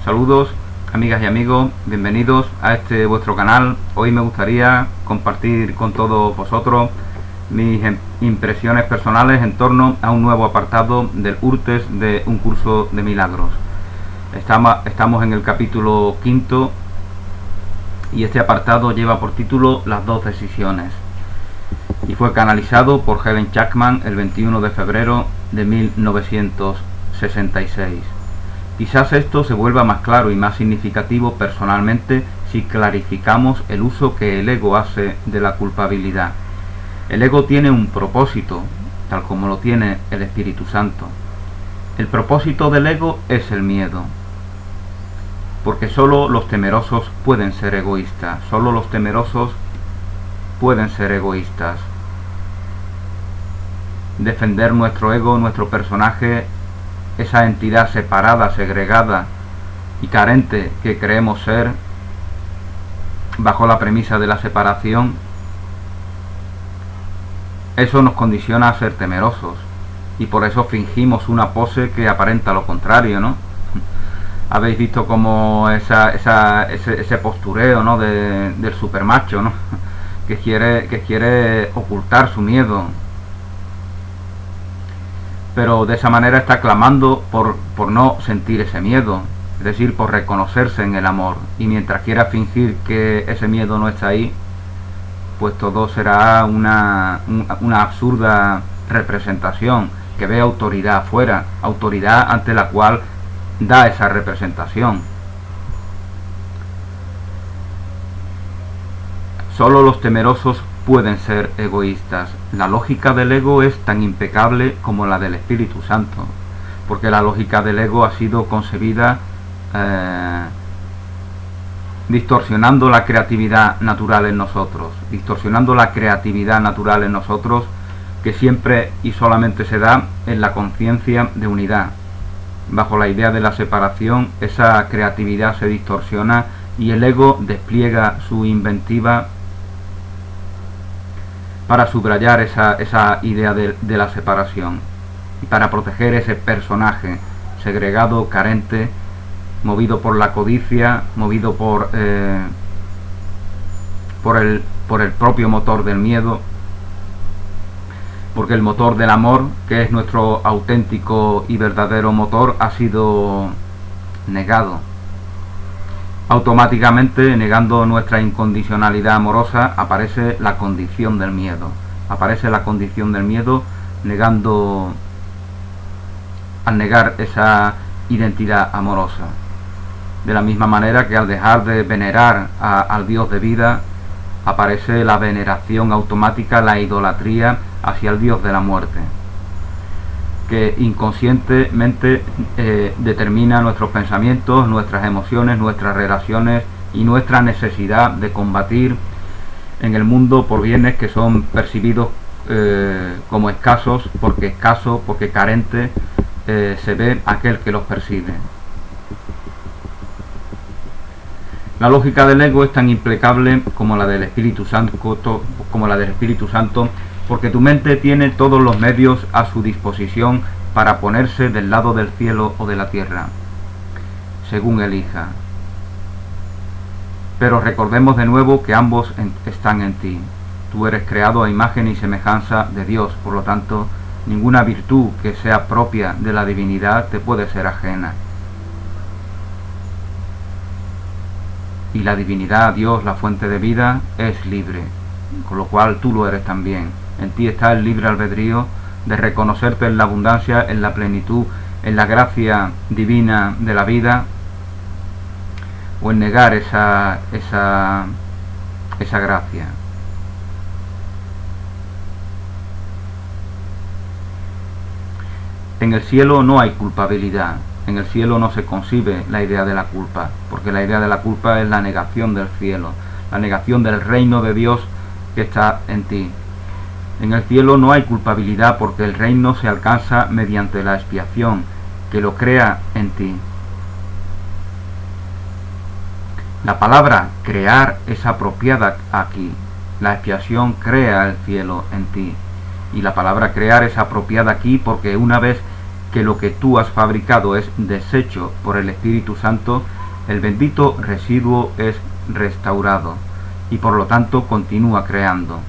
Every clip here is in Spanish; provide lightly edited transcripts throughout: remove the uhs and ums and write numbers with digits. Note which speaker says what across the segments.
Speaker 1: Saludos amigas y amigos, bienvenidos a este vuestro canal. Hoy me gustaría compartir con todos vosotros mis impresiones personales en torno a un nuevo apartado del URTES de Un Curso de Milagros. Estamos en el capítulo 5 y este apartado lleva por título Las dos decisiones y fue canalizado por Helen Chapman el 21 de febrero de 1966. Quizás esto se vuelva más claro y más significativo personalmente si clarificamos el uso que el ego hace de la culpabilidad. El ego tiene un propósito, tal como lo tiene el Espíritu Santo. El propósito del ego es el miedo, porque solo los temerosos pueden ser egoístas, solo los temerosos pueden ser egoístas. Defender nuestro ego, nuestro personaje, esa entidad separada, segregada y carente que creemos ser bajo la premisa de la separación, eso nos condiciona a ser temerosos y por eso fingimos una pose que aparenta lo contrario, ¿no? Habéis visto como ese postureo, ¿no? del supermacho, ¿no? que quiere ocultar su miedo, pero de esa manera está clamando por no sentir ese miedo, es decir, por reconocerse en el amor, y mientras quiera fingir que ese miedo no está ahí, pues todo será una absurda representación que ve autoridad afuera, autoridad ante la cual da esa representación. Solo los temerosos pueden ser egoístas. La lógica del ego es tan impecable como la del Espíritu Santo, porque la lógica del ego ha sido concebida distorsionando la creatividad natural en nosotros, que siempre y solamente se da en la conciencia de unidad. Bajo la idea de la separación, esa creatividad se distorsiona y el ego despliega su inventiva para subrayar esa idea de la separación y para proteger ese personaje segregado, carente, movido por la codicia, movido por el propio motor del miedo, porque el motor del amor, que es nuestro auténtico y verdadero motor, ha sido negado. Automáticamente, negando nuestra incondicionalidad amorosa, aparece la condición del miedo. Al negar esa identidad amorosa. De la misma manera que al dejar de venerar al Dios de vida, aparece la veneración automática, la idolatría hacia el Dios de la muerte, que inconscientemente determina nuestros pensamientos, nuestras emociones, nuestras relaciones y nuestra necesidad de combatir en el mundo por bienes que son percibidos como escasos, porque carente se ve aquel que los percibe. La lógica del ego es tan implacable como la del Espíritu Santo, porque tu mente tiene todos los medios a su disposición para ponerse del lado del cielo o de la tierra, según elija. Pero recordemos de nuevo que ambos están en ti. Tú eres creado a imagen y semejanza de Dios, por lo tanto, ninguna virtud que sea propia de la divinidad te puede ser ajena. Y la divinidad, Dios, la fuente de vida, es libre, con lo cual tú lo eres también. En ti está el libre albedrío de reconocerte en la abundancia, en la plenitud, en la gracia divina de la vida, o en negar esa gracia. En el cielo no hay culpabilidad. En el cielo no se concibe la idea de la culpa, porque la idea de la culpa es la negación del cielo, la negación del reino de Dios que está en ti. En el cielo no hay culpabilidad porque el reino se alcanza mediante la expiación que lo crea en ti. La palabra crear es apropiada aquí. La expiación crea el cielo en ti. Y la palabra crear es apropiada aquí porque una vez que lo que tú has fabricado es deshecho por el Espíritu Santo, el bendito residuo es restaurado y por lo tanto continúa creando.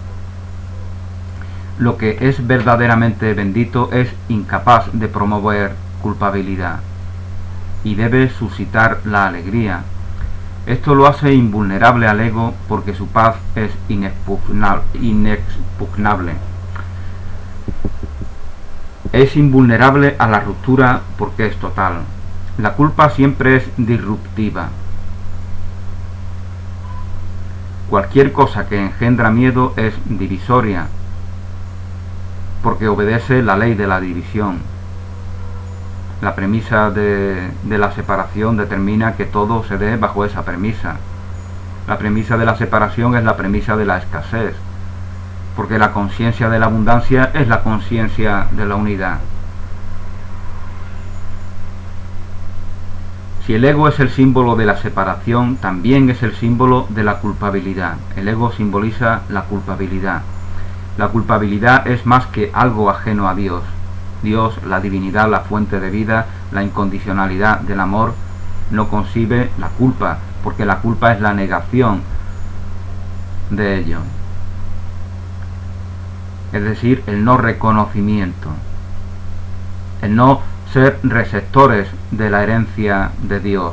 Speaker 1: Lo que es verdaderamente bendito es incapaz de promover culpabilidad y debe suscitar la alegría. Esto lo hace invulnerable al ego porque su paz es inexpugnable. Es invulnerable a la ruptura porque es total. La culpa siempre es disruptiva. Cualquier cosa que engendra miedo es divisoria, porque obedece la ley de la división. La premisa de la separación determina que todo se dé bajo esa premisa. La premisa de la separación es la premisa de la escasez, porque la conciencia de la abundancia es la conciencia de la unidad. Si el ego es el símbolo de la separación, también es el símbolo de la culpabilidad. El ego simboliza la culpabilidad. La culpabilidad es más que algo ajeno a Dios. Dios, la divinidad, la fuente de vida, la incondicionalidad del amor, no concibe la culpa, porque la culpa es la negación de ello. Es decir, el no reconocimiento, el no ser receptores de la herencia de Dios,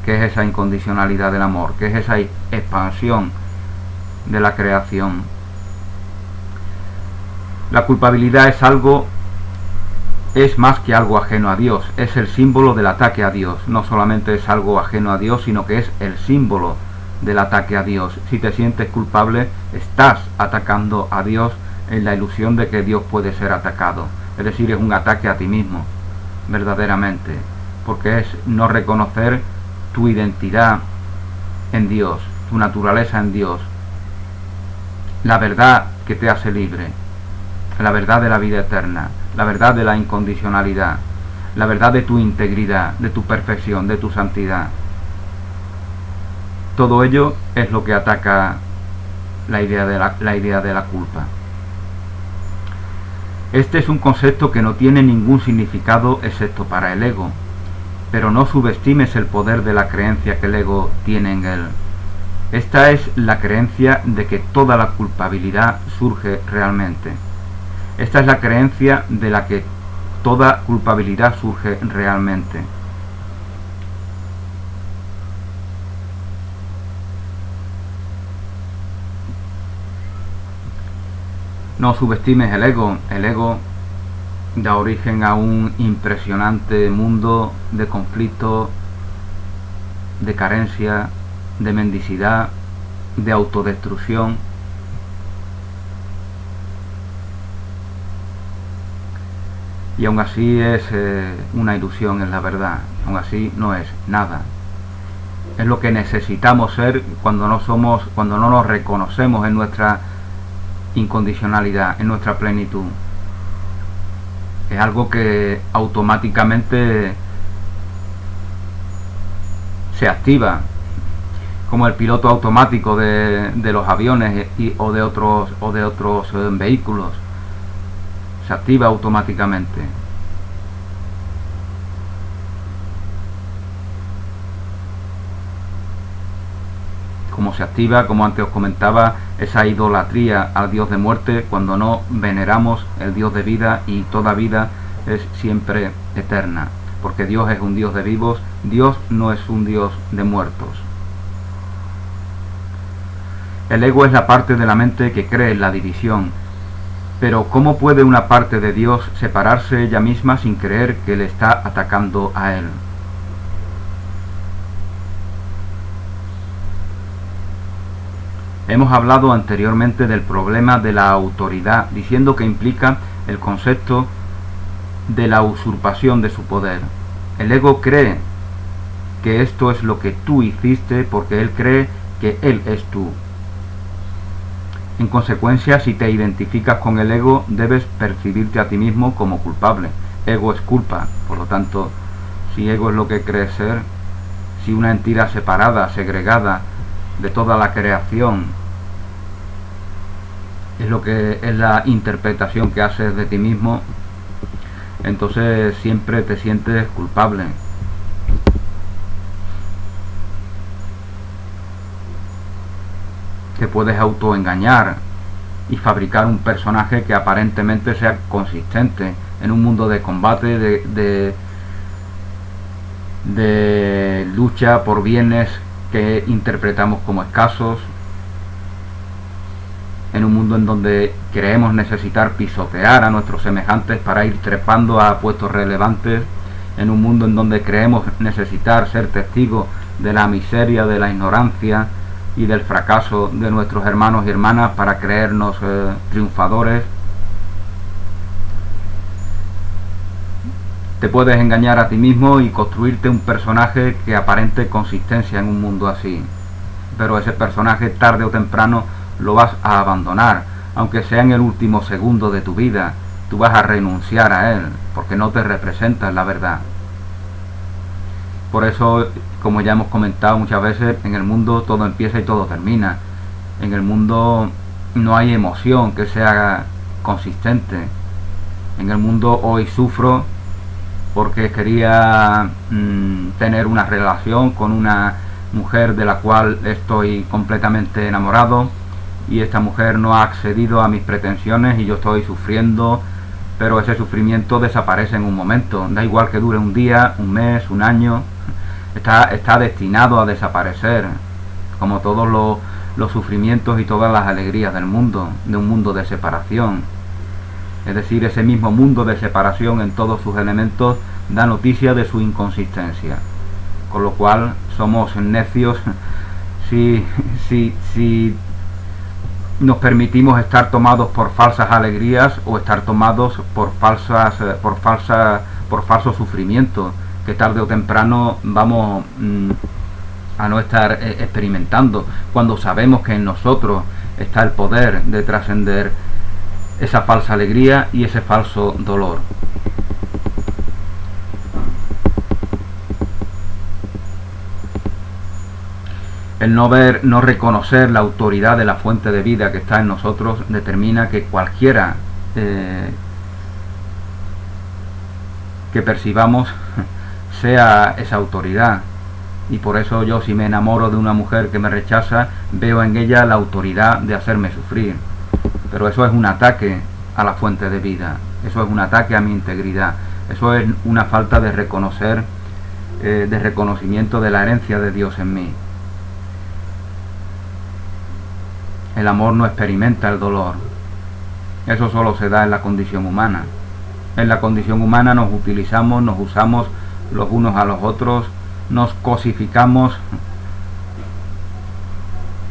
Speaker 1: que es esa incondicionalidad del amor, que es esa expansión de la creación. La culpabilidad es más que algo ajeno a Dios, es el símbolo del ataque a Dios. No solamente es algo ajeno a Dios, sino que es el símbolo del ataque a Dios. Si te sientes culpable, estás atacando a Dios en la ilusión de que Dios puede ser atacado. Es decir, es un ataque a ti mismo, verdaderamente, porque es no reconocer tu identidad en Dios, tu naturaleza en Dios, la verdad que te hace libre, la verdad de la vida eterna, la verdad de la incondicionalidad, la verdad de tu integridad, de tu perfección, de tu santidad. Todo ello es lo que ataca la idea de la culpa. Este es un concepto que no tiene ningún significado excepto para el ego, pero no subestimes el poder de la creencia que el ego tiene en él. Esta es la creencia de que toda la culpabilidad surge realmente. Esta es la creencia de la que toda culpabilidad surge realmente. No subestimes el ego. El ego da origen a un impresionante mundo de conflicto, de carencia, de mendicidad, de autodestrucción. Y aún así es una ilusión, es la verdad. Aún así no es nada. Es lo que necesitamos ser cuando no nos reconocemos en nuestra incondicionalidad, en nuestra plenitud. Es algo que automáticamente se activa, como el piloto automático de los aviones o de otros vehículos. Se activa automáticamente. Como se activa, como antes os comentaba, esa idolatría al Dios de muerte cuando no veneramos el Dios de vida, y toda vida es siempre eterna, porque Dios es un Dios de vivos, Dios no es un Dios de muertos. El ego es la parte de la mente que cree en la división. Pero ¿cómo puede una parte de Dios separarse ella misma sin creer que le está atacando a Él? Hemos hablado anteriormente del problema de la autoridad, diciendo que implica el concepto de la usurpación de su poder. El ego cree que esto es lo que tú hiciste porque él cree que él es tú. En consecuencia, si te identificas con el ego, debes percibirte a ti mismo como culpable. Ego es culpa, por lo tanto, si ego es lo que crees ser, si una entidad separada, segregada de toda la creación, es lo que es la interpretación que haces de ti mismo, entonces siempre te sientes culpable. Te puedes autoengañar y fabricar un personaje que aparentemente sea consistente en un mundo de combate, de lucha por bienes que interpretamos como escasos, en un mundo en donde creemos necesitar pisotear a nuestros semejantes para ir trepando a puestos relevantes, en un mundo en donde creemos necesitar ser testigos de la miseria, de la ignorancia y del fracaso de nuestros hermanos y hermanas para creernos triunfadores. Te puedes engañar a ti mismo y construirte un personaje que aparente consistencia en un mundo así, pero ese personaje tarde o temprano lo vas a abandonar, aunque sea en el último segundo de tu vida. Tú vas a renunciar a él porque no te representas la verdad. Por eso, como ya hemos comentado muchas veces, en el mundo todo empieza y todo termina. En el mundo no hay emoción que sea consistente. En el mundo hoy sufro porque quería tener una relación con una mujer de la cual estoy completamente enamorado, y esta mujer no ha accedido a mis pretensiones y yo estoy sufriendo, pero ese sufrimiento desaparece en un momento. Da igual que dure un día, un mes, un año, está destinado a desaparecer, como todos los sufrimientos y todas las alegrías del mundo, de un mundo de separación. Es decir, ese mismo mundo de separación en todos sus elementos da noticia de su inconsistencia, con lo cual somos necios si nos permitimos estar tomados por falsas alegrías o estar tomados por falso sufrimiento que tarde o temprano vamos a no estar experimentando, cuando sabemos que en nosotros está el poder de trascender esa falsa alegría y ese falso dolor. El no reconocer la autoridad de la fuente de vida que está en nosotros determina que cualquiera que percibamos sea esa autoridad. Y por eso yo, si me enamoro de una mujer que me rechaza, veo en ella la autoridad de hacerme sufrir. Pero eso es un ataque a la fuente de vida, eso es un ataque a mi integridad, eso es una falta de reconocimiento de la herencia de Dios en mí. El amor no experimenta el dolor. Eso solo se da en la condición humana. En la condición humana nos utilizamos, nos usamos los unos a los otros, nos cosificamos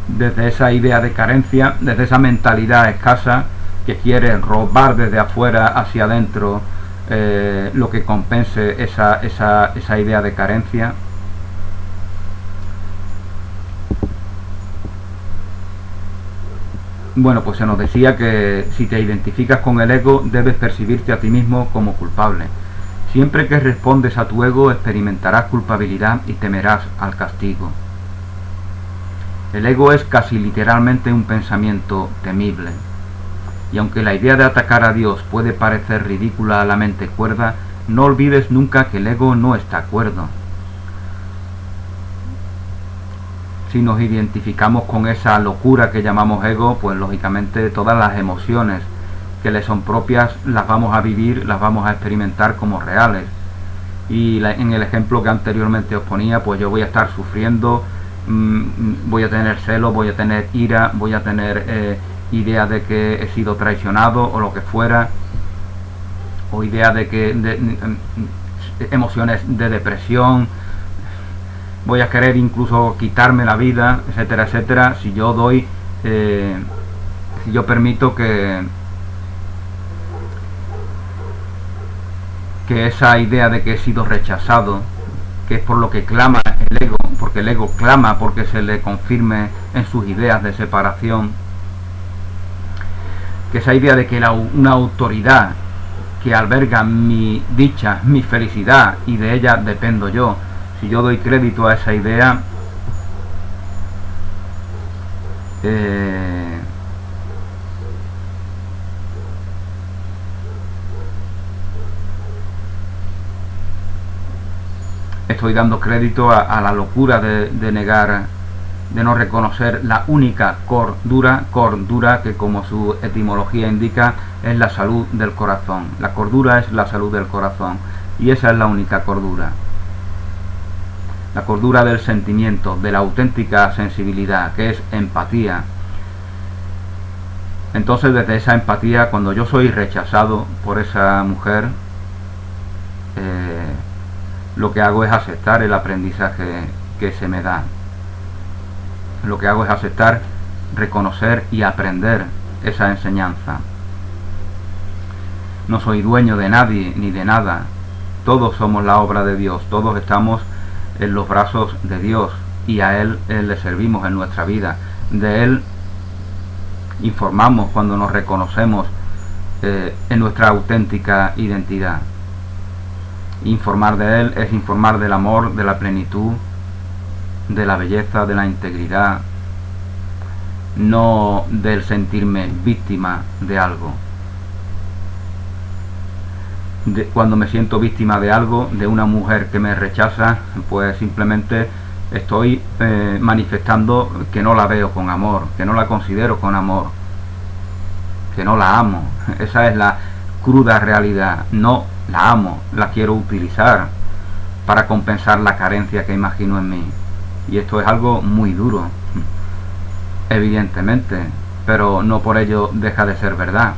Speaker 1: desde esa idea de carencia, desde esa mentalidad escasa que quiere robar desde afuera hacia adentro lo que compense esa idea de carencia. Bueno, pues se nos decía que si te identificas con el ego, debes percibirte a ti mismo como culpable. Siempre que respondes a tu ego, experimentarás culpabilidad y temerás al castigo. El ego es casi literalmente un pensamiento temible. Y aunque la idea de atacar a Dios puede parecer ridícula a la mente cuerda, no olvides nunca que el ego no está cuerdo. Si nos identificamos con esa locura que llamamos ego, pues lógicamente todas las emociones que le son propias las vamos a vivir, las vamos a experimentar como reales. Y en el ejemplo que anteriormente os ponía, pues yo voy a estar sufriendo, voy a tener celos, voy a tener ira, voy a tener idea de que he sido traicionado o lo que fuera, o idea de que emociones de depresión, voy a querer incluso quitarme la vida, etcétera, etcétera, si yo doy, si yo permito que esa idea de que he sido rechazado, que es por lo que clama el ego, porque el ego clama porque se le confirme en sus ideas de separación, que esa idea de que una autoridad que alberga mi dicha, mi felicidad, y de ella dependo yo, si yo doy crédito a esa idea, estoy dando crédito a la locura de negar, de no reconocer la única cordura que, como su etimología indica, es la salud del corazón. La cordura es la salud del corazón, y esa es la única cordura. La cordura del sentimiento, de la auténtica sensibilidad, que es empatía. Entonces, desde esa empatía, cuando yo soy rechazado por esa mujer, lo que hago es aceptar el aprendizaje que se me da. Lo que hago es aceptar, reconocer y aprender esa enseñanza. No soy dueño de nadie ni de nada. Todos somos la obra de Dios, todos estamos en los brazos de Dios, y a Él le servimos en nuestra vida. De Él informamos cuando nos reconocemos en nuestra auténtica identidad. Informar de Él es informar del amor, de la plenitud, de la belleza, de la integridad, no del sentirme víctima de algo. Cuando me siento víctima de algo, de una mujer que me rechaza, pues simplemente estoy manifestando que no la veo con amor, que no la considero con amor, que no la amo. Esa es la cruda realidad. No la amo, la quiero utilizar para compensar la carencia que imagino en mí. Y esto es algo muy duro, evidentemente, pero no por ello deja de ser verdad.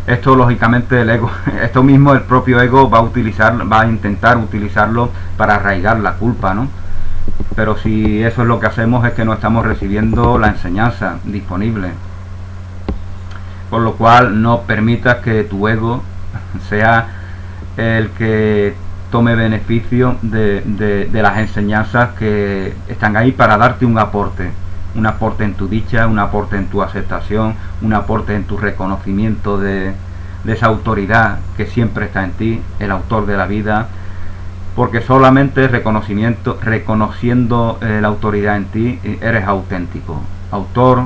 Speaker 1: Esto, lógicamente, el ego, esto mismo el propio ego va a intentar utilizarlo para arraigar la culpa, ¿no? Pero si eso es lo que hacemos, es que no estamos recibiendo la enseñanza disponible. Por lo cual, no permitas que tu ego sea el que tome beneficio de las enseñanzas que están ahí para darte un aporte en tu dicha, un aporte en tu aceptación, un aporte en tu reconocimiento de esa autoridad que siempre está en ti, el autor de la vida, porque solamente reconociendo la autoridad en ti, eres auténtico. Autor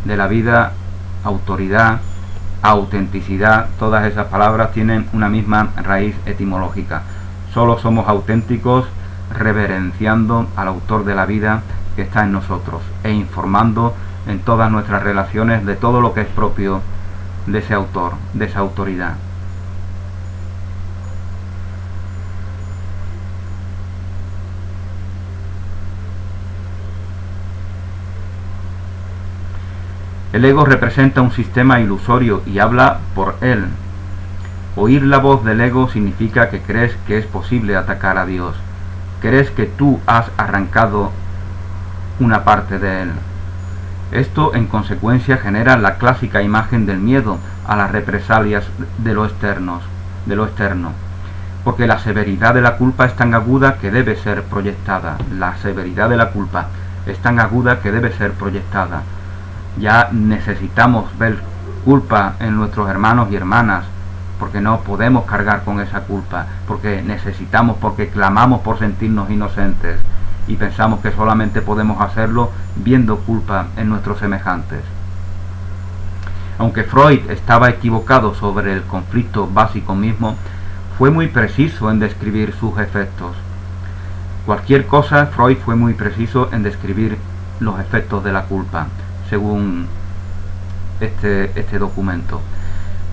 Speaker 1: de la vida, autoridad, autenticidad, todas esas palabras tienen una misma raíz etimológica. Solo somos auténticos reverenciando al autor de la vida que está en nosotros e informando en todas nuestras relaciones de todo lo que es propio de ese autor, de esa autoridad. El ego representa un sistema ilusorio y habla por él. Oír la voz del ego significa que crees que es posible atacar a Dios. Crees que tú has arrancado una parte de él. Esto, en consecuencia, genera la clásica imagen del miedo a las represalias de lo externo, porque la severidad de la culpa es tan aguda que debe ser proyectada. La severidad de la culpa es tan aguda que debe ser proyectada. Ya necesitamos ver culpa en nuestros hermanos y hermanas, porque no podemos cargar con esa culpa, porque clamamos por sentirnos inocentes y pensamos que solamente podemos hacerlo viendo culpa en nuestros semejantes. Aunque Freud estaba equivocado sobre el conflicto básico mismo, fue muy preciso en describir sus efectos. Freud fue muy preciso en describir los efectos de la culpa, según este documento.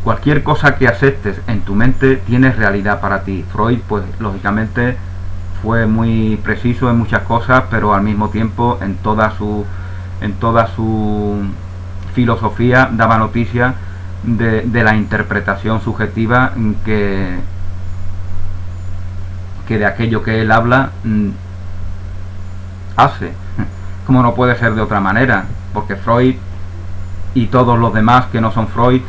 Speaker 1: Cualquier cosa que aceptes en tu mente tiene realidad para ti. Freud, pues lógicamente, fue muy preciso en muchas cosas, pero al mismo tiempo en toda su filosofía daba noticia de la interpretación subjetiva que de aquello que él habla hace, como no puede ser de otra manera, porque Freud y todos los demás que no son Freud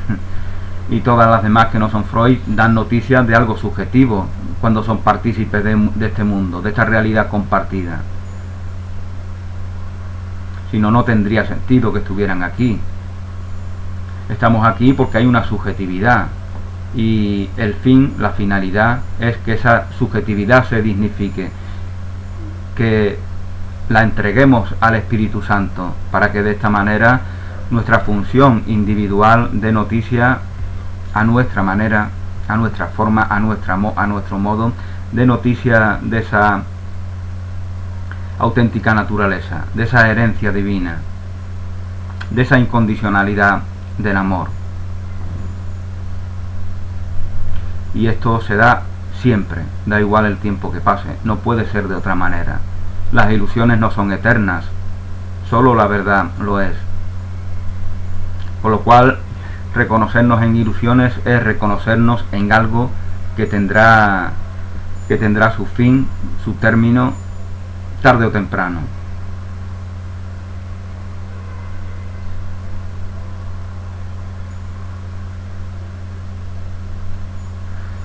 Speaker 1: y todas las demás que no son Freud dan noticias de algo subjetivo cuando son partícipes de este mundo, de esta realidad compartida. Si no, no tendría sentido que estuvieran aquí. Estamos aquí porque hay una subjetividad y el fin, la finalidad, es que esa subjetividad se dignifique, que la entreguemos al Espíritu Santo para que de esta manera nuestra función individual de noticia a nuestra manera, a nuestra forma, a nuestro modo, dé noticia de esa auténtica naturaleza, de esa herencia divina, de esa incondicionalidad del amor. Y esto se da siempre, da igual el tiempo que pase, no puede ser de otra manera. Las ilusiones no son eternas, solo la verdad lo es. Por lo cual, reconocernos en ilusiones es reconocernos en algo que tendrá su fin, su término, tarde o temprano.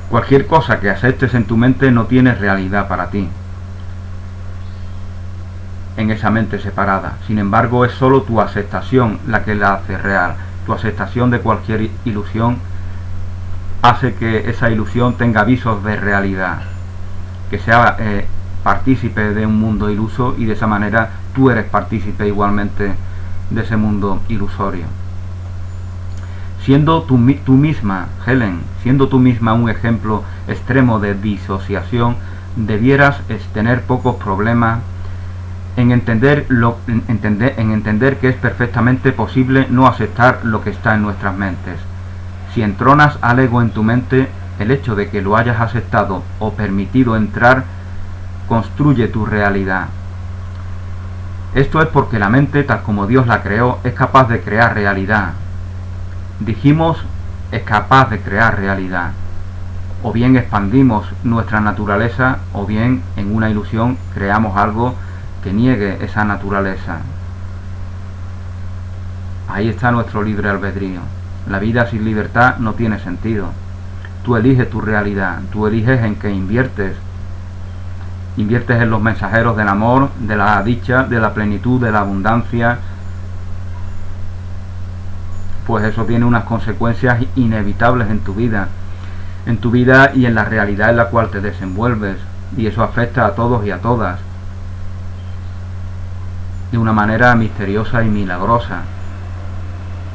Speaker 1: Cualquier cosa que aceptes en tu mente no tiene realidad para ti, en esa mente separada. Sin embargo, es solo tu aceptación la que la hace real. Tu aceptación de cualquier ilusión hace que esa ilusión tenga visos de realidad, que sea partícipe de un mundo iluso, y de esa manera tú eres partícipe igualmente de ese mundo ilusorio. Siendo tú misma, Helen, siendo tú misma un ejemplo extremo de disociación, debieras tener pocos problemas en entender que es perfectamente posible no aceptar lo que está en nuestras mentes. Si entronas al ego en tu mente, el hecho de que lo hayas aceptado o permitido entrar construye tu realidad. Esto es porque la mente, tal como Dios la creó, es capaz de crear realidad. Dijimos, es capaz de crear realidad. O bien expandimos nuestra naturaleza, o bien en una ilusión creamos algo que niegue esa naturaleza. Ahí está nuestro libre albedrío. La vida sin libertad no tiene sentido. Tú eliges tu realidad, tú eliges en qué inviertes. Inviertes en los mensajeros del amor, de la dicha, de la plenitud, de la abundancia. Pues eso tiene unas consecuencias inevitables en tu vida y en la realidad en la cual te desenvuelves, y eso afecta a todos y a todas de una manera misteriosa y milagrosa.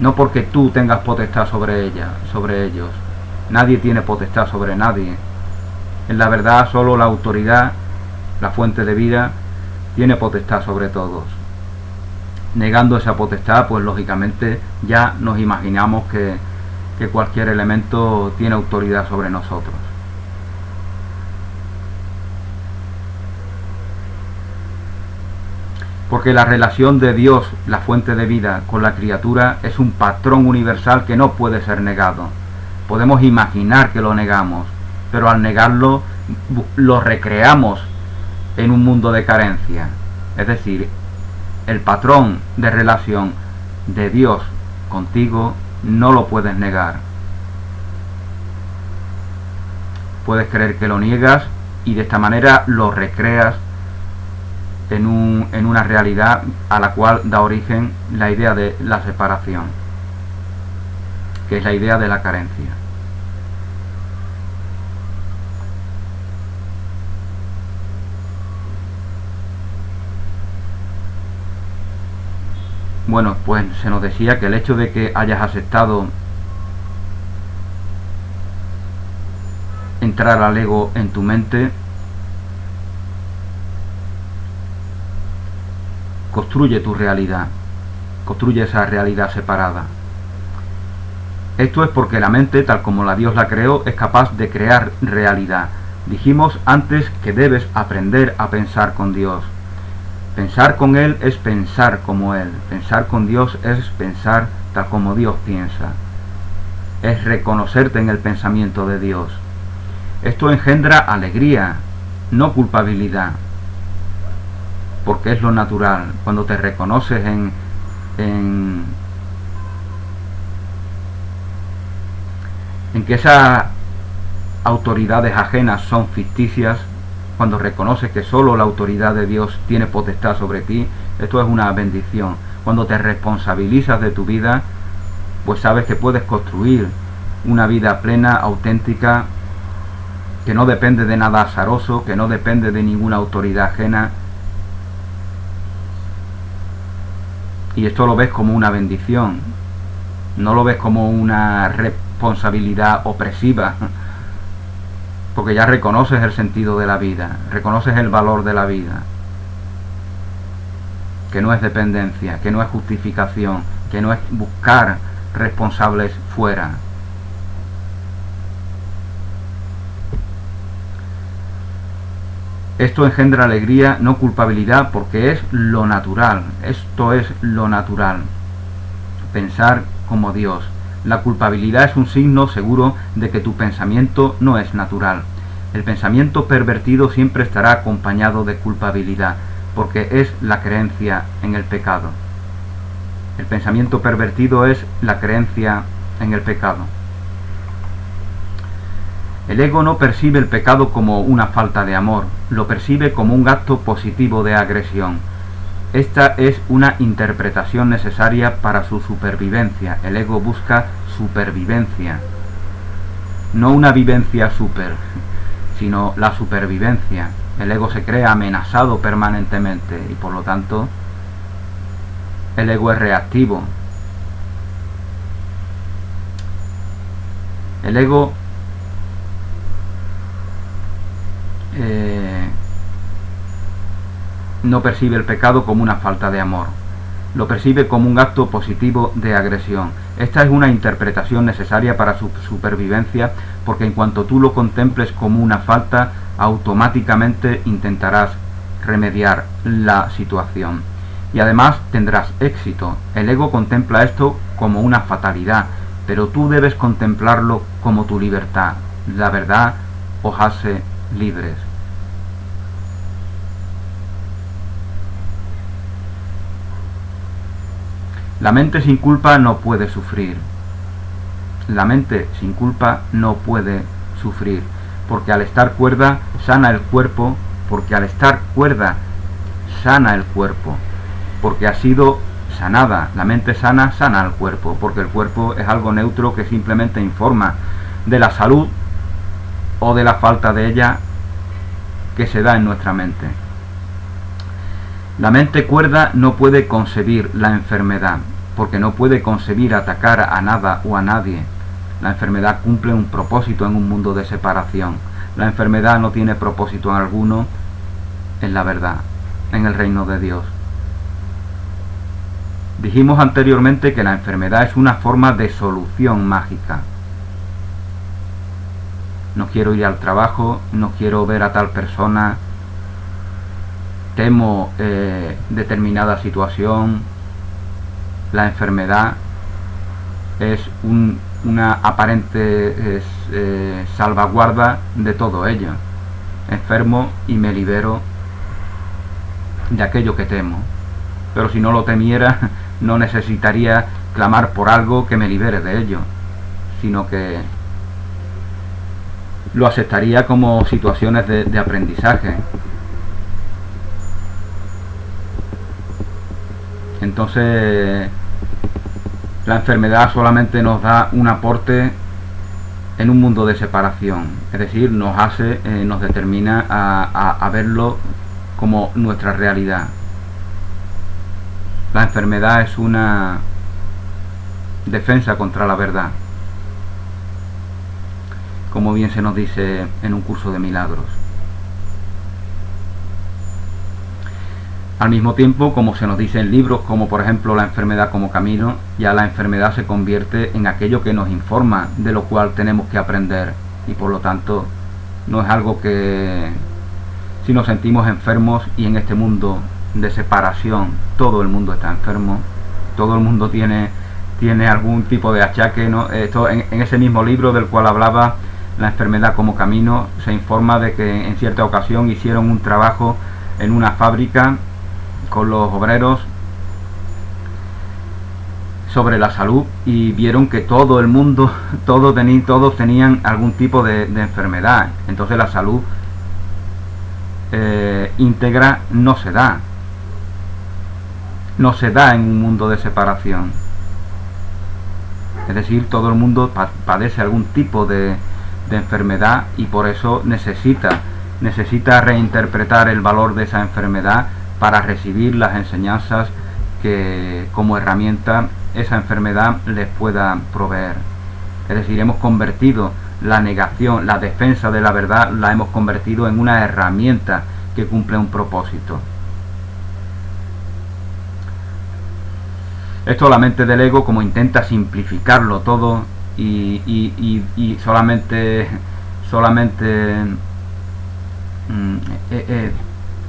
Speaker 1: No porque tú tengas potestad sobre ellos. Nadie tiene potestad sobre nadie. En la verdad, solo la autoridad, la fuente de vida, tiene potestad sobre todos. Negando esa potestad, pues lógicamente ya nos imaginamos que cualquier elemento tiene autoridad sobre nosotros. Porque la relación de Dios, la fuente de vida, con la criatura es un patrón universal que no puede ser negado. Podemos imaginar que lo negamos, pero al negarlo lo recreamos en un mundo de carencia. Es decir, el patrón de relación de Dios contigo no lo puedes negar. Puedes creer que lo niegas y de esta manera lo recreas en una realidad a la cual da origen la idea de la separación, que es la idea de la carencia. Bueno, pues se nos decía que el hecho de que hayas aceptado entrar al ego en tu mente construye tu realidad, construye esa realidad separada. Esto es porque la mente, tal como la Dios la creó, es capaz de crear realidad. Dijimos antes que debes aprender a pensar con Dios. Pensar con Él es pensar como Él. Pensar con Dios es pensar tal como Dios piensa. Es reconocerte en el pensamiento de Dios. Esto engendra alegría, no culpabilidad, porque es lo natural. Cuando te reconoces en que esas autoridades ajenas son ficticias, cuando reconoces que solo la autoridad de Dios tiene potestad sobre ti, esto es una bendición. Cuando te responsabilizas de tu vida, pues sabes que puedes construir una vida plena, auténtica, que no depende de nada azaroso, que no depende de ninguna autoridad ajena. Y esto lo ves como una bendición, no lo ves como una responsabilidad opresiva. porque ya reconoces el sentido de la vida, reconoces el valor de la vida, que no es dependencia, que no es justificación, que no es buscar responsables fuera. Esto engendra alegría, no culpabilidad, porque es lo natural. Esto es lo natural. Pensar como Dios. La culpabilidad es un signo seguro de que tu pensamiento no es natural. El pensamiento pervertido siempre estará acompañado de culpabilidad, porque es la creencia en el pecado. El pensamiento pervertido es la creencia en el pecado. El ego no percibe el pecado como una falta de amor, lo percibe como un acto positivo de agresión. Esta es una interpretación necesaria para su supervivencia. El ego busca supervivencia, no una vivencia super, sino la supervivencia. El ego se cree amenazado permanentemente y por lo tanto el ego es reactivo. El ego no percibe el pecado como una falta de amor, lo percibe como un acto positivo de agresión. Esta es una interpretación necesaria para su supervivencia, porque en cuanto tú lo contemples como una falta, automáticamente intentarás remediar la situación y además tendrás éxito. El ego contempla esto como una fatalidad, pero tú debes contemplarlo como tu libertad. La verdad os hace libres. La mente sin culpa no puede sufrir. La mente sin culpa no puede sufrir, porque al estar cuerda sana el cuerpo, porque al estar cuerda sana el cuerpo, porque ha sido sanada. La mente sana sana al cuerpo, porque el cuerpo es algo neutro que simplemente informa de la salud o de la falta de ella que se da en nuestra mente. La mente cuerda no puede concebir la enfermedad, porque no puede concebir atacar a nada o a nadie. La enfermedad cumple un propósito en un mundo de separación. La enfermedad no tiene propósito alguno en la verdad, en el reino de Dios. Dijimos anteriormente que la enfermedad es una forma de solución mágica. No quiero ir al trabajo, no quiero ver a tal persona, temo determinada situación. La enfermedad es una aparente salvaguarda de todo ello. Enfermo y me libero de aquello que temo. Pero si no lo temiera, no necesitaría clamar por algo que me libere de ello, sino que lo aceptaría como situaciones de aprendizaje. Entonces, la enfermedad solamente nos da un aporte en un mundo de separación, es decir, nos determina a verlo como nuestra realidad. La enfermedad es una defensa contra la verdad, como bien se nos dice en un curso de milagros. Al mismo tiempo, como se nos dice en libros como por ejemplo La enfermedad como camino, ya la enfermedad se convierte en aquello que nos informa de lo cual tenemos que aprender, y por lo tanto no es algo que, si nos sentimos enfermos, y en este mundo de separación todo el mundo está enfermo, todo el mundo tiene algún tipo de achaque, ¿no? Esto en ese mismo libro del cual hablaba, La enfermedad como camino, se informa de que en cierta ocasión hicieron un trabajo en una fábrica con los obreros sobre la salud y vieron que todo el mundo, todos tenían algún tipo de enfermedad. Entonces la salud íntegra no se da en un mundo de separación. Es decir, todo el mundo padece algún tipo de enfermedad y por eso necesita reinterpretar el valor de esa enfermedad para recibir las enseñanzas que como herramienta esa enfermedad les pueda proveer. Es decir, hemos convertido la negación, la defensa de la verdad, la hemos convertido en una herramienta que cumple un propósito. Esto la mente del ego, como intenta simplificarlo todo y solamente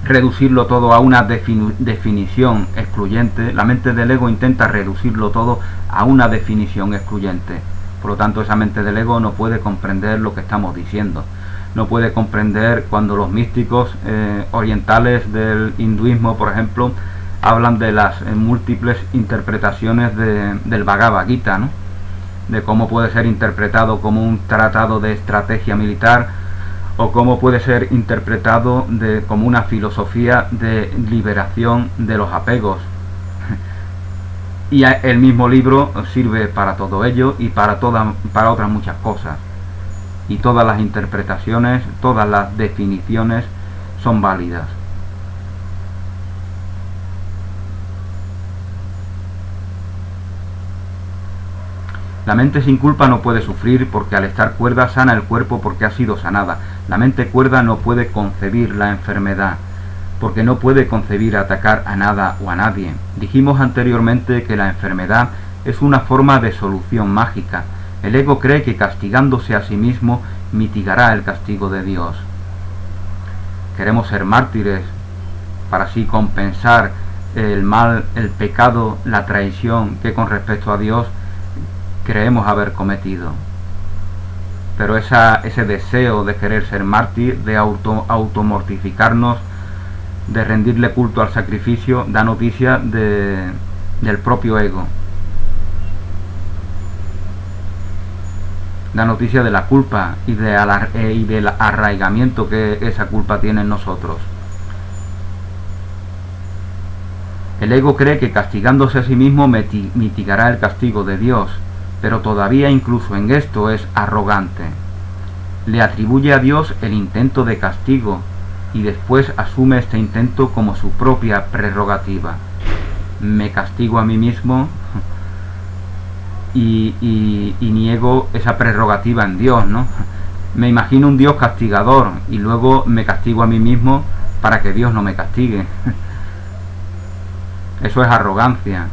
Speaker 1: reducirlo todo a una definición excluyente. La mente del ego intenta reducirlo todo a una definición excluyente. Por lo tanto, esa mente del ego no puede comprender lo que estamos diciendo. No puede comprender cuando los místicos orientales del hinduismo, por ejemplo, hablan de las múltiples interpretaciones del Bhagavad Gita, ¿no? De cómo puede ser interpretado como un tratado de estrategia militar, o cómo puede ser interpretado como una filosofía de liberación de los apegos. Y el mismo libro sirve para todo ello y para otras muchas cosas. Y todas las interpretaciones, todas las definiciones son válidas. La mente sin culpa no puede sufrir, porque al estar cuerda sana el cuerpo porque ha sido sanada. La mente cuerda no puede concebir la enfermedad, porque no puede concebir atacar a nada o a nadie. Dijimos anteriormente que la enfermedad es una forma de solución mágica. El ego cree que castigándose a sí mismo mitigará el castigo de Dios. Queremos ser mártires para así compensar el mal, el pecado, la traición que con respecto a Dios creemos haber cometido. Pero ese deseo de querer ser mártir, de automortificarnos, de rendirle culto al sacrificio, da noticia del propio ego. Da noticia de la culpa y del arraigamiento que esa culpa tiene en nosotros. El ego cree que castigándose a sí mismo mitigará el castigo de Dios, pero todavía incluso en esto es arrogante. Le atribuye a Dios el intento de castigo y después asume este intento como su propia prerrogativa. Me castigo a mí mismo y niego esa prerrogativa en Dios, ¿no? Me imagino un Dios castigador y luego me castigo a mí mismo para que Dios no me castigue. Eso es arrogancia.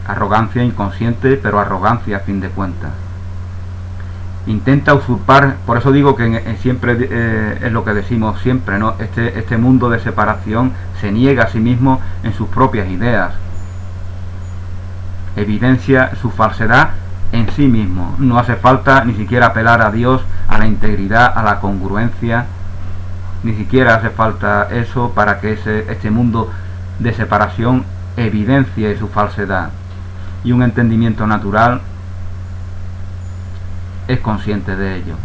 Speaker 1: Arrogancia inconsciente, pero arrogancia a fin de cuentas. Intenta usurpar, por eso digo que siempre es lo que decimos siempre, ¿no? Este mundo de separación se niega a sí mismo en sus propias ideas. Evidencia su falsedad en sí mismo. No hace falta ni siquiera apelar a Dios, a la integridad, a la congruencia. Ni siquiera hace falta eso para que este mundo de separación evidencie su falsedad. Y un entendimiento natural es consciente de ello.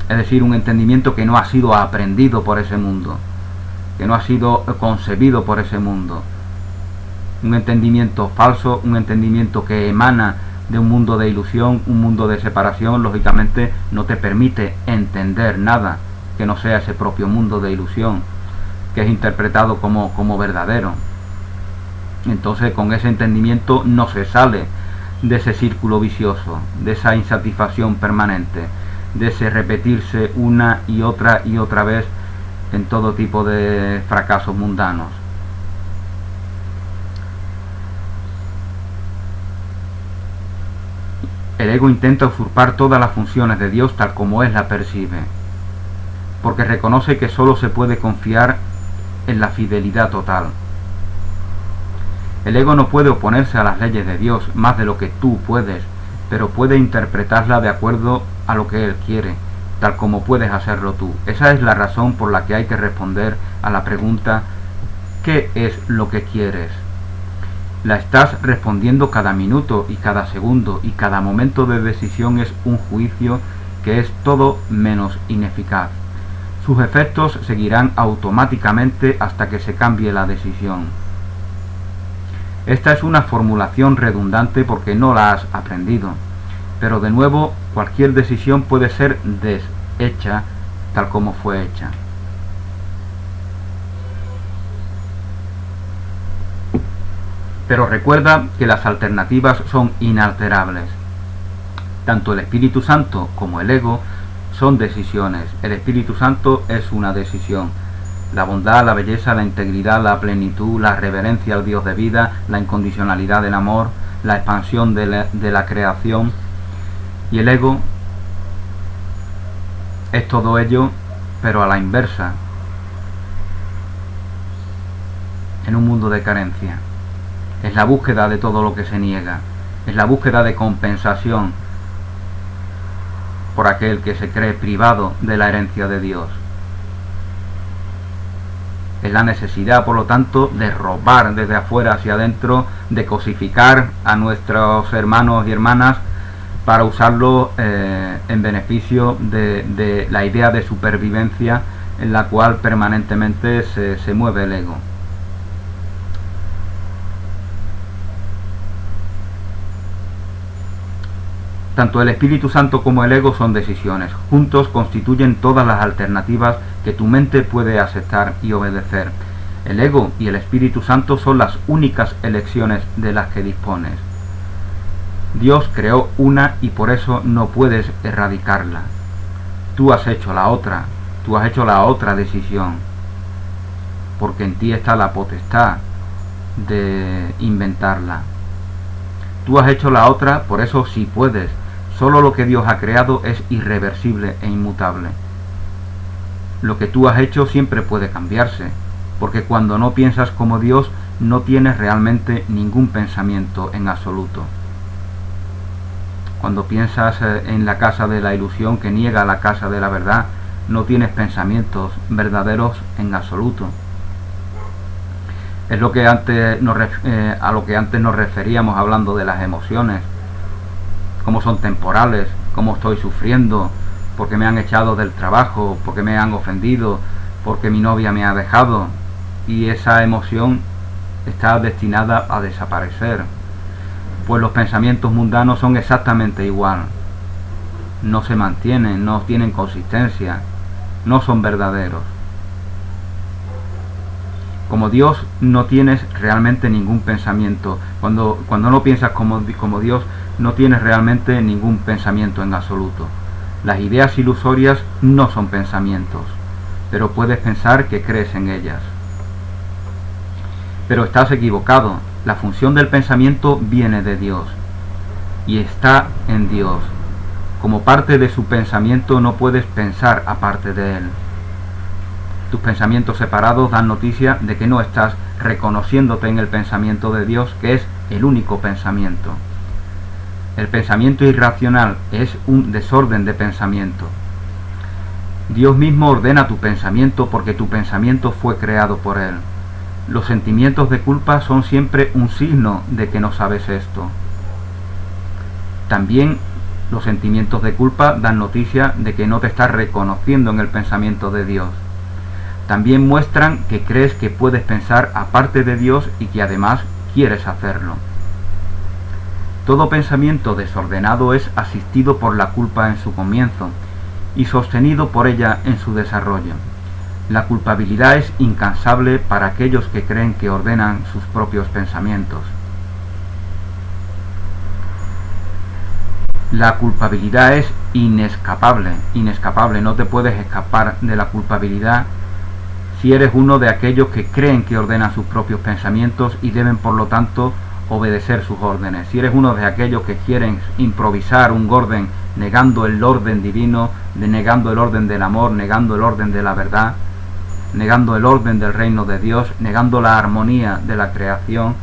Speaker 1: Es decir, un entendimiento que no ha sido aprendido por ese mundo, que no ha sido concebido por ese mundo. Un entendimiento falso, un entendimiento que emana de un mundo de ilusión, un mundo de separación, lógicamente no te permite entender nada que no sea ese propio mundo de ilusión, que es interpretado como verdadero. Entonces, con ese entendimiento no se sale de ese círculo vicioso, de esa insatisfacción permanente, de ese repetirse una y otra vez en todo tipo de fracasos mundanos. El ego intenta usurpar todas las funciones de Dios tal como él la percibe, porque reconoce que solo se puede confiar en la fidelidad total. El ego no puede oponerse a las leyes de Dios más de lo que tú puedes, pero puede interpretarla de acuerdo a lo que Él quiere, tal como puedes hacerlo tú. Esa es la razón por la que hay que responder a la pregunta ¿qué es lo que quieres? La estás respondiendo cada minuto y cada segundo, y cada momento de decisión es un juicio que es todo menos ineficaz. Sus efectos seguirán automáticamente hasta que se cambie la decisión. Esta es una formulación redundante porque no la has aprendido, pero de nuevo cualquier decisión puede ser deshecha tal como fue hecha. Pero recuerda que las alternativas son inalterables. Tanto el Espíritu Santo como el ego son decisiones. El Espíritu Santo es una decisión. La bondad, la belleza, la integridad, la plenitud, la reverencia al Dios de vida, la incondicionalidad del amor, la expansión de la creación. Y el ego es todo ello, pero a la inversa, en un mundo de carencia. Es la búsqueda de todo lo que se niega, es la búsqueda de compensación por aquel que se cree privado de la herencia de Dios. Es la necesidad, por lo tanto, de robar desde afuera hacia adentro, de cosificar a nuestros hermanos y hermanas para usarlo en beneficio de la idea de supervivencia en la cual permanentemente se mueve el ego. Tanto el Espíritu Santo como el ego son decisiones. Juntos constituyen todas las alternativas que tu mente puede aceptar y obedecer. El ego y el Espíritu Santo son las únicas elecciones de las que dispones. Dios creó una y por eso no puedes erradicarla. Tú has hecho la otra decisión, porque en ti está la potestad de inventarla. Tú has hecho la otra, por eso sí puedes. Solo lo que Dios ha creado es irreversible e inmutable. Lo que tú has hecho siempre puede cambiarse, porque cuando no piensas como Dios, no tienes realmente ningún pensamiento en absoluto. Cuando piensas en la casa de la ilusión que niega la casa de la verdad, no tienes pensamientos verdaderos en absoluto. Es lo que antes a lo que antes nos referíamos hablando de las emociones. Cómo son temporales, cómo estoy sufriendo, porque me han echado del trabajo, porque me han ofendido, porque mi novia me ha dejado, y esa emoción está destinada a desaparecer. Pues los pensamientos mundanos son exactamente igual. No se mantienen, no tienen consistencia, no son verdaderos. Como Dios no tienes realmente ningún pensamiento. Cuando no piensas como Dios, no tienes realmente ningún pensamiento en absoluto. Las ideas ilusorias no son pensamientos, pero puedes pensar que crees en ellas. Pero estás equivocado. La función del pensamiento viene de Dios y está en Dios. Como parte de su pensamiento no puedes pensar aparte de Él. Tus pensamientos separados dan noticia de que no estás reconociéndote en el pensamiento de Dios, que es el único pensamiento. El pensamiento irracional es un desorden de pensamiento. Dios mismo ordena tu pensamiento porque tu pensamiento fue creado por Él. Los sentimientos de culpa son siempre un signo de que no sabes esto. También los sentimientos de culpa dan noticia de que no te estás reconociendo en el pensamiento de Dios. También muestran que crees que puedes pensar aparte de Dios y que además quieres hacerlo. Todo pensamiento desordenado es asistido por la culpa en su comienzo y sostenido por ella en su desarrollo. La culpabilidad es incansable para aquellos que creen que ordenan sus propios pensamientos. La culpabilidad es inescapable, no te puedes escapar de la culpabilidad si eres uno de aquellos que creen que ordenan sus propios pensamientos y deben por lo tanto obedecer sus órdenes. Si eres uno de aquellos que quieren improvisar un orden negando el orden divino, negando el orden del amor, negando el orden de la verdad, negando el orden del reino de Dios, negando la armonía de la creación,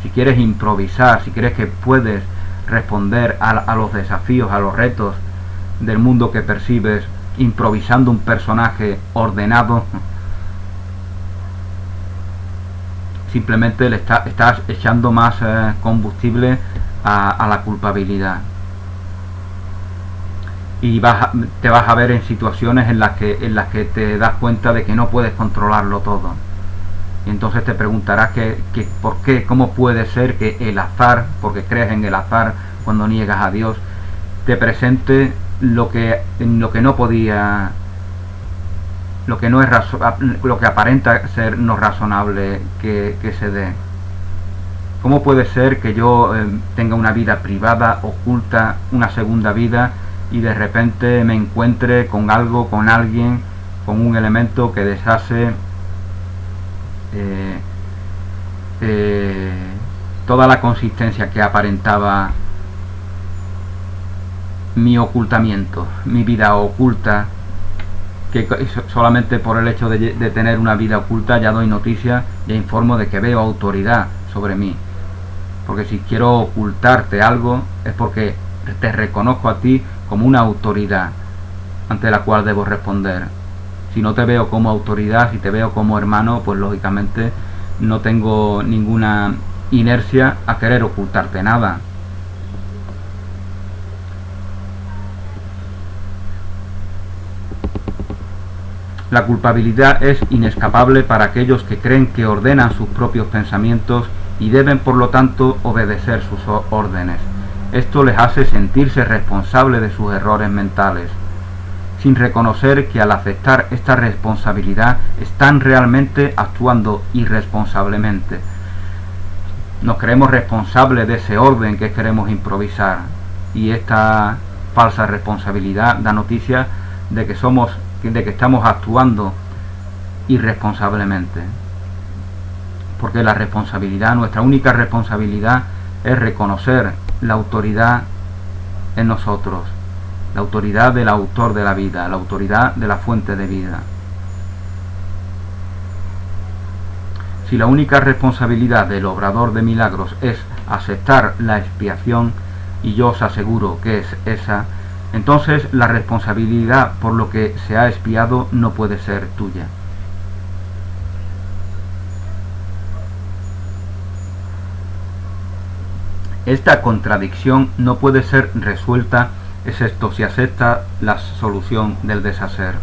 Speaker 1: si quieres improvisar, si crees que puedes responder a los desafíos, a los retos del mundo que percibes, improvisando un personaje ordenado, simplemente le estás echando más combustible a la culpabilidad. Y te vas a ver en situaciones en las que te das cuenta de que no puedes controlarlo todo. Y entonces te preguntarás por qué, cómo puede ser que el azar, porque crees en el azar cuando niegas a Dios, te presente lo que no podía, lo que aparenta ser no razonable que se dé. ¿Cómo puede ser que yo tenga una vida privada, oculta, una segunda vida, y de repente me encuentre con algo, con alguien, con un elemento que deshace toda la consistencia que aparentaba mi ocultamiento, mi vida oculta, que solamente por el hecho de tener una vida oculta ya doy noticia, ya informo de que veo autoridad sobre mí? Porque si quiero ocultarte algo es porque te reconozco a ti como una autoridad ante la cual debo responder. Si no te veo como autoridad, si te veo como hermano, pues lógicamente no tengo ninguna inercia a querer ocultarte nada. La culpabilidad es inescapable para aquellos que creen que ordenan sus propios pensamientos y deben por lo tanto obedecer sus órdenes. Esto les hace sentirse responsables de sus errores mentales, sin reconocer que al aceptar esta responsabilidad están realmente actuando irresponsablemente. Nos creemos responsables de ese orden que queremos improvisar, y esta falsa responsabilidad da noticia de que estamos actuando irresponsablemente. Porque la responsabilidad, nuestra única responsabilidad, es reconocer la autoridad en nosotros, la autoridad del autor de la vida, la autoridad de la fuente de vida. Si la única responsabilidad del obrador de milagros es aceptar la expiación, y yo os aseguro que es esa, entonces la responsabilidad por lo que se ha expiado no puede ser tuya. Esta contradicción no puede ser resuelta excepto si acepta la solución del deshacer.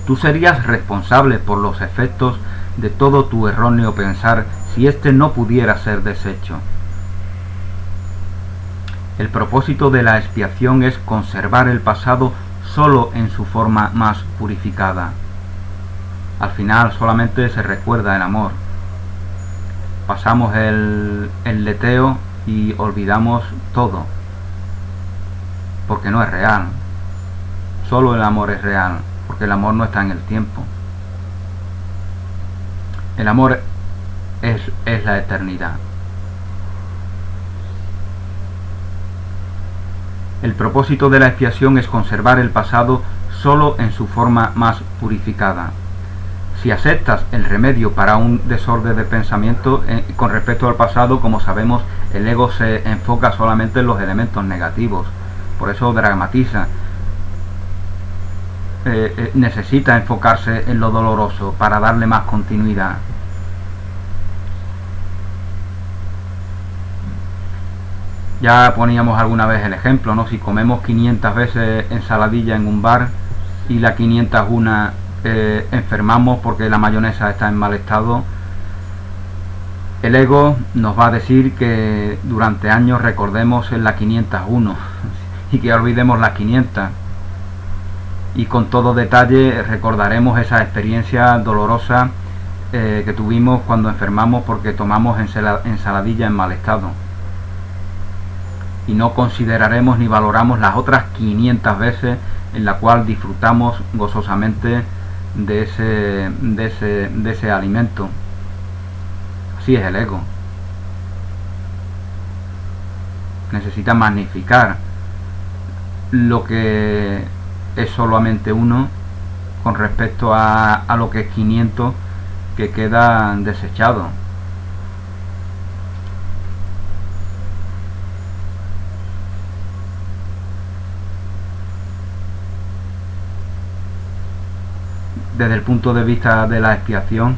Speaker 1: Tú serías responsable por los efectos de todo tu erróneo pensar si éste no pudiera ser deshecho. El propósito de la expiación es conservar el pasado solo en su forma más purificada. Al final solamente se recuerda el amor. Pasamos el leteo y olvidamos todo, porque no es real. Solo el amor es real, porque el amor no está en el tiempo. El amor es la eternidad. El propósito de la expiación es conservar el pasado solo en su forma más purificada. Si aceptas el remedio para un desorden de pensamiento con respecto al pasado, como sabemos, el ego se enfoca solamente en los elementos negativos. Por eso dramatiza. Necesita enfocarse en lo doloroso para darle más continuidad. Ya poníamos alguna vez el ejemplo, ¿no? Si comemos 500 veces ensaladilla en un bar y la 501 enfermamos porque la mayonesa está en mal estado, el ego nos va a decir que durante años recordemos en la 501 y que olvidemos las 500, y con todo detalle recordaremos esa experiencia dolorosa que tuvimos cuando enfermamos porque tomamos ensaladilla en mal estado, y no consideraremos ni valoramos las otras 500 veces en la cual disfrutamos gozosamente de ese alimento. Así es el ego. Necesita magnificar lo que es solamente uno con respecto a lo que es 500 que queda desechado. Desde el punto de vista de la expiación,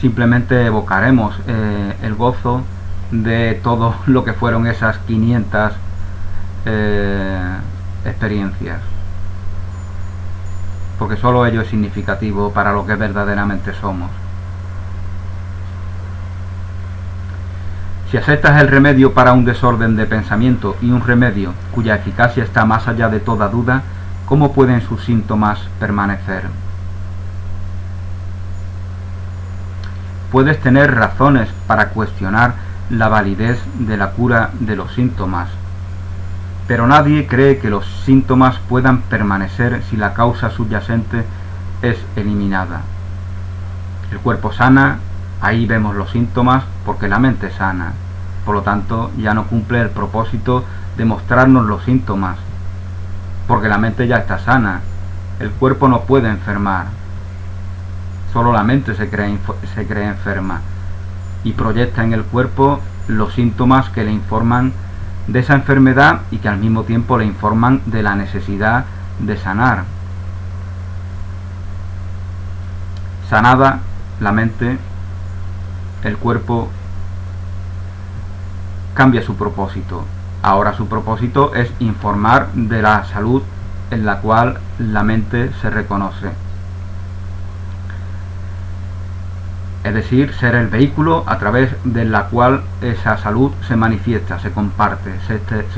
Speaker 1: simplemente evocaremos el gozo de todo lo que fueron esas 500 experiencias, porque solo ello es significativo para lo que verdaderamente somos. Si aceptas el remedio para un desorden de pensamiento, y un remedio cuya eficacia está más allá de toda duda, ¿cómo pueden sus síntomas permanecer? Puedes tener razones para cuestionar la validez de la cura de los síntomas, pero nadie cree que los síntomas puedan permanecer si la causa subyacente es eliminada. El cuerpo sana, ahí vemos los síntomas porque la mente sana. Por lo tanto, ya no cumple el propósito de mostrarnos los síntomas, porque la mente ya está sana. El cuerpo no puede enfermar. Solo la mente se cree enferma y proyecta en el cuerpo los síntomas que le informan de esa enfermedad y que al mismo tiempo le informan de la necesidad de sanar. Sanada la mente, el cuerpo cambia su propósito. Ahora su propósito es informar de la salud en la cual la mente se reconoce. Es decir, ser el vehículo a través de la cual esa salud se manifiesta, se comparte, se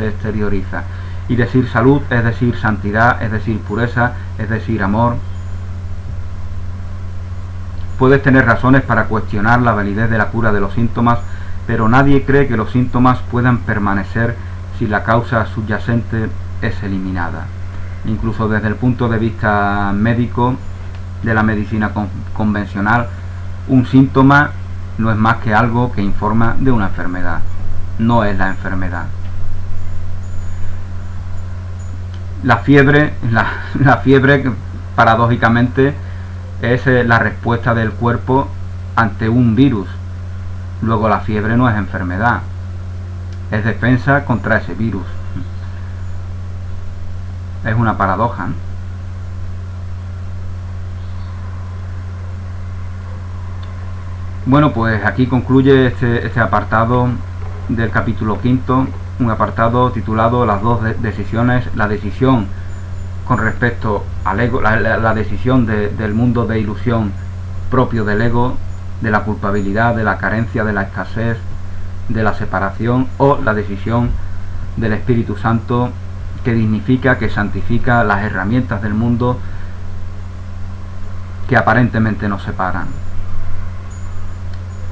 Speaker 1: exterioriza. Y decir salud es decir santidad, es decir pureza, es decir amor. Puedes tener razones para cuestionar la validez de la cura de los síntomas, pero nadie cree que los síntomas puedan permanecer si la causa subyacente es eliminada. Incluso desde el punto de vista médico, de la medicina convencional, un síntoma no es más que algo que informa de una enfermedad, no es la enfermedad. La fiebre paradójicamente es la respuesta del cuerpo ante un virus. Luego la fiebre no es enfermedad, es defensa contra ese virus. Es una paradoja, ¿no? Bueno, pues aquí concluye este apartado del capítulo 5, un apartado titulado Las dos decisiones, la decisión con respecto al ego, la decisión del mundo de ilusión propio del ego, de la culpabilidad, de la carencia, de la escasez, de la separación, o la decisión del Espíritu Santo que dignifica, que santifica las herramientas del mundo que aparentemente nos separan.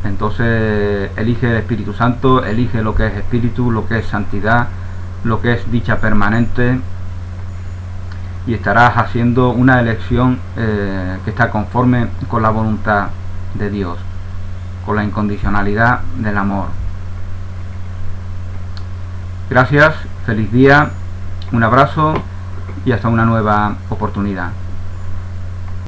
Speaker 1: Entonces elige el Espíritu Santo, elige lo que es espíritu, lo que es santidad, lo que es dicha permanente, y estarás haciendo una elección que está conforme con la voluntad de Dios, con la incondicionalidad del amor. Gracias, feliz día, un abrazo y hasta una nueva oportunidad.